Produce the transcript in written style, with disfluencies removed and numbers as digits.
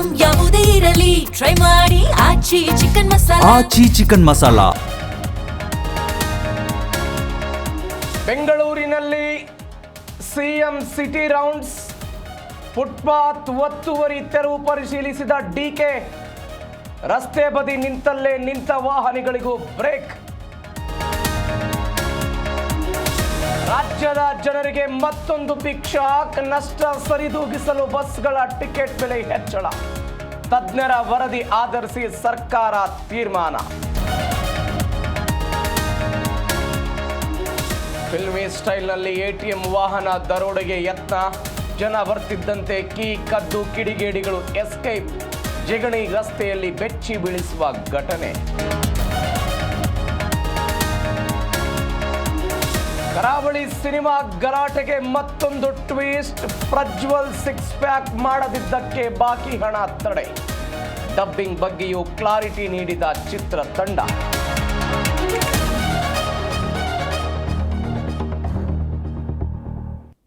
Item ಯಾವುದೇ ಇರಲಿ try ಮಾಡಿ ಆಚಿ ಚಿಕನ್ ಮಸಾಲಾ. ಆಚಿ ಚಿಕನ್ ಮಸಾಲಾ. ಬೆಂಗಳೂರಿನಲ್ಲಿ ಸಿಎಂ ಸಿಟಿ ರೌಂಡ್ಸ್. ಫುಟ್ಪಾತ್ ಒತ್ತುವರಿ ತೆರವು ಪರಿಶೀಲಿಸಿದ ಡಿಕೆ. ರಸ್ತೆ ಬದಿ ನಿಂತಲ್ಲೇ ನಿಂತ ವಾಹನಗಳಿಗೂ ಬ್ರೇಕ್. ರಾಜ್ಯದ ಜನರಿಗೆ ಮತ್ತೊಂದು ಬಿಗ್ ಶಾಕ್. ನಷ್ಟ ಸರಿದೂಗಿಸಲು ಬಸ್ಗಳ ಟಿಕೆಟ್ ಬೆಲೆ ಹೆಚ್ಚಳ. ತಜ್ಞರ ವರದಿ ಆಧರಿಸಿ ಸರ್ಕಾರ ತೀರ್ಮಾನ. ಫಿಲ್ಮಿ ಸ್ಟೈಲ್ನಲ್ಲಿ ಎಟಿಎಂ ವಾಹನ ದರೋಡೆಗೆ ಯತ್ನ. ಜನ ಬರ್ತಿದ್ದಂತೆ ಕೀ ಕದ್ದು ಕಿಡಿಗೇಡಿಗಳು ಎಸ್ಕೇಪ್. ಜಿಗಣಿ ರಸ್ತೆಯಲ್ಲಿ ಬೆಚ್ಚಿ ಬೀಳಿಸುವ ಘಟನೆ. ಕರಾವಳಿ ಸಿನಿಮಾ ಗಲಾಟೆಗೆ ಮತ್ತೊಂದು ಟ್ವಿಸ್ಟ್. ಪ್ರಜ್ವಲ್ 6 ಪ್ಯಾಕ್ ಮಾಡದಿದ್ದಕ್ಕೆ ಬಾಕಿ ಹಣ ತಡೆ. ಡಬ್ಬಿಂಗ್ ಬಗ್ಗೆಯೂ ಕ್ಲಾರಿಟಿ ನೀಡಿದ ಚಿತ್ರತಂಡ.